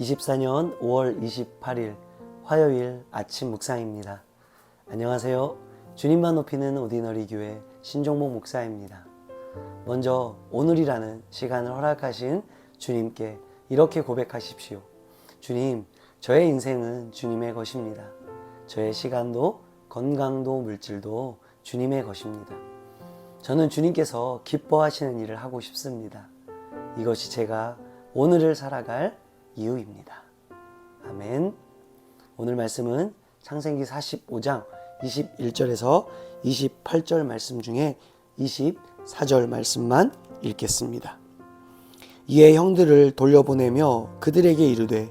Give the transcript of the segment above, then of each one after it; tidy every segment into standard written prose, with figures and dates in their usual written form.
2024년 5월 28일 화요일 아침 묵상입니다. 안녕하세요. 주님만 높이는 오디너리 교회 신종목 목사입니다. 먼저 오늘이라는 시간을 허락하신 주님께 이렇게 고백하십시오. 주님, 저의 인생은 주님의 것입니다. 저의 시간도 건강도 물질도 주님의 것입니다. 저는 주님께서 기뻐하시는 일을 하고 싶습니다. 이것이 제가 오늘을 살아갈 이유입니다. 아멘. 오늘 말씀은 창세기 45장 21절에서 28절 말씀 중에 24절 말씀만 읽겠습니다. 이에 형들을 돌려보내며 그들에게 이르되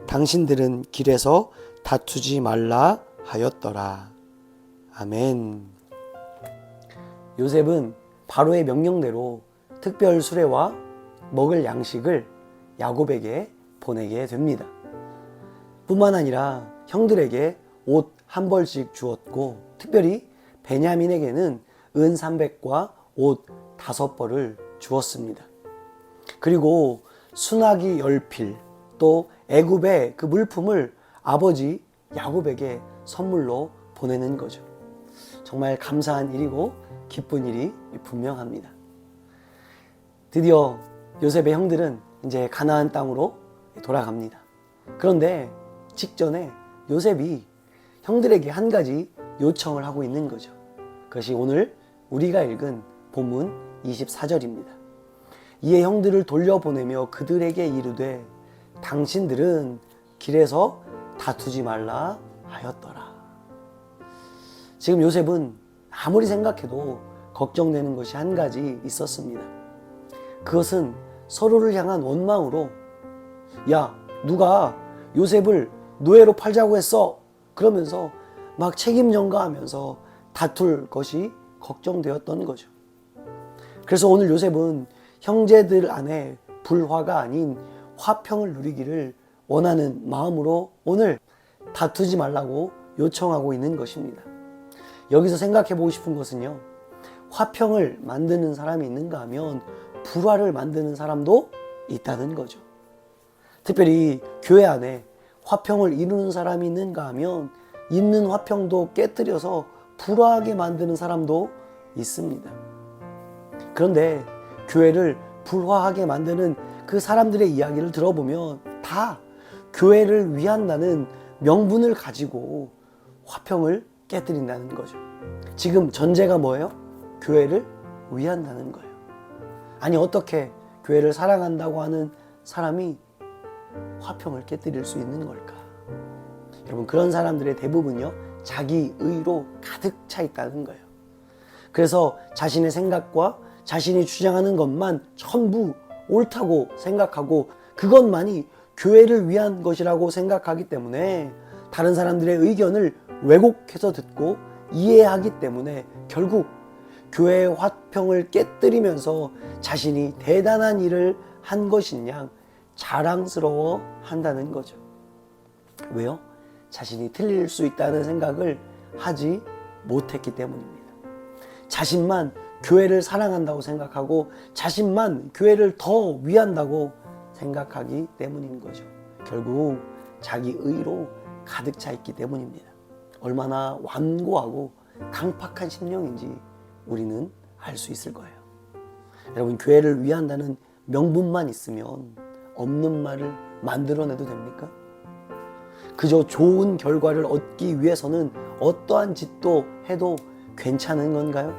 당신들은 길에서 다투지 말라 하였더라. 아멘. 요셉은 바로의 명령대로 특별 수레와 먹을 양식을 야곱에게 보내게 됩니다. 뿐만 아니라 형들에게 옷 한 벌씩 주었고, 특별히 베냐민에게는 은 300과 옷 5벌을 주었습니다. 그리고 수나기 10필, 또 애굽의 그 물품을 아버지 야곱에게 선물로 보내는 거죠. 정말 감사한 일이고 기쁜 일이 분명합니다. 드디어 요셉의 형들은 이제 가나안 땅으로 돌아갑니다. 그런데 직전에 요셉이 형들에게 한 가지 요청을 하고 있는 거죠. 그것이 오늘 우리가 읽은 본문 24절입니다. 이에 형들을 돌려보내며 그들에게 이르되 당신들은 길에서 다투지 말라 하였더라. 지금 요셉은 아무리 생각해도 걱정되는 것이 한 가지 있었습니다. 그것은 서로를 향한 원망으로, 야, 누가 요셉을 노예로 팔자고 했어? 그러면서 막 책임 전가하면서 다툴 것이 걱정되었던 거죠. 그래서 오늘 요셉은 형제들 안에 불화가 아닌 화평을 누리기를 원하는 마음으로 오늘 다투지 말라고 요청하고 있는 것입니다. 여기서 생각해 보고 싶은 것은요, 화평을 만드는 사람이 있는가 하면 불화를 만드는 사람도 있다는 거죠. 특별히 교회 안에 화평을 이루는 사람이 있는가 하면 있는 화평도 깨뜨려서 불화하게 만드는 사람도 있습니다. 그런데 교회를 불화하게 만드는 그 사람들의 이야기를 들어보면 다 교회를 위한다는 명분을 가지고 화평을 깨뜨린다는 거죠. 지금 전제가 뭐예요? 교회를 위한다는 거예요. 아니, 어떻게 교회를 사랑한다고 하는 사람이 화평을 깨뜨릴 수 있는 걸까? 여러분, 그런 사람들의 대부분요, 자기 의로 가득 차 있다는 거예요. 그래서 자신의 생각과 자신이 주장하는 것만 전부 옳다고 생각하고 그것만이 교회를 위한 것이라고 생각하기 때문에 다른 사람들의 의견을 왜곡해서 듣고 이해하기 때문에 결국 교회의 화평을 깨뜨리면서 자신이 대단한 일을 한 것인 양 자랑스러워 한다는 거죠. 왜요? 자신이 틀릴 수 있다는 생각을 하지 못했기 때문입니다. 자신만 교회를 사랑한다고 생각하고 자신만 교회를 더 위한다고 생각하기 때문인 거죠. 결국 자기 의로 가득 차 있기 때문입니다. 얼마나 완고하고 강팍한 심령인지 우리는 알 수 있을 거예요. 여러분, 교회를 위한다는 명분만 있으면 없는 말을 만들어내도 됩니까? 그저 좋은 결과를 얻기 위해서는 어떠한 짓도 해도 괜찮은 건가요?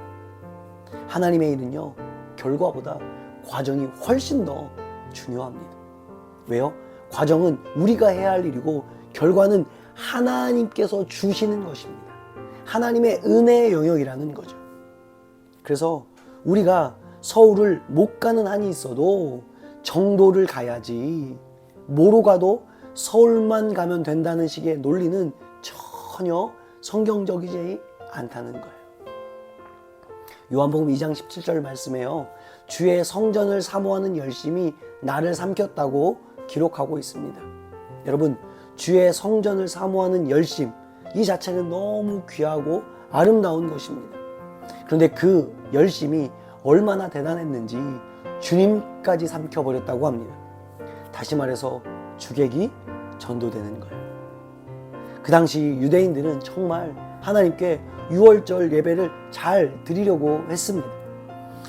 하나님의 일은요, 결과보다 과정이 훨씬 더 중요합니다. 왜요? 과정은 우리가 해야 할 일이고 결과는 하나님께서 주시는 것입니다. 하나님의 은혜의 영역이라는 거죠. 그래서 우리가 서울을 못 가는 한이 있어도 정도를 가야지, 뭐로 가도 서울만 가면 된다는 식의 논리는 전혀 성경적이지 않다는 거예요. 요한복음 2장 17절 말씀에요, 주의 성전을 사모하는 열심이 나를 삼켰다고 기록하고 있습니다. 여러분, 주의 성전을 사모하는 열심, 이 자체는 너무 귀하고 아름다운 것입니다. 그런데 그 열심이 얼마나 대단했는지 주님까지 삼켜버렸다고 합니다. 다시 말해서 주객이 전도되는 거예요. 그 당시 유대인들은 정말 하나님께 유월절 예배를 잘 드리려고 했습니다.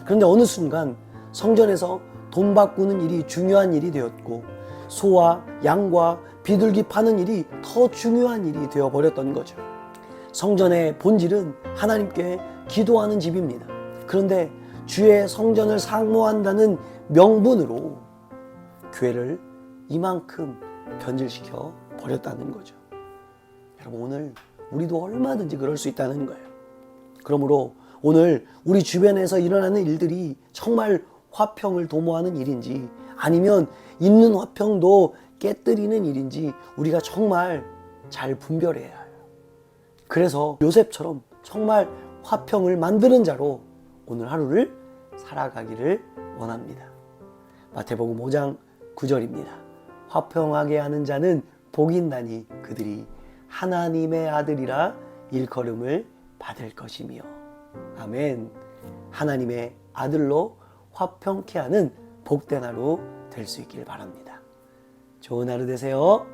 그런데 어느 순간 성전에서 돈 바꾸는 일이 중요한 일이 되었고 소와 양과 비둘기 파는 일이 더 중요한 일이 되어버렸던 거죠. 성전의 본질은 하나님께 기도하는 집입니다. 그런데 주의 성전을 사모한다는 명분으로 교회를 이만큼 변질시켜 버렸다는 거죠. 여러분, 오늘 우리도 얼마든지 그럴 수 있다는 거예요. 그러므로 오늘 우리 주변에서 일어나는 일들이 정말 화평을 도모하는 일인지 아니면 있는 화평도 깨뜨리는 일인지 우리가 정말 잘 분별해야 해요. 그래서 요셉처럼 정말 화평을 만드는 자로 오늘 하루를 살아가기를 원합니다. 마태복음 5장 9절입니다. 화평하게 하는 자는 복이 있나니 그들이 하나님의 아들이라 일컬음을 받을 것이며. 아멘. 하나님의 아들로 화평케 하는 복된 하루 될 수 있길 바랍니다. 좋은 하루 되세요.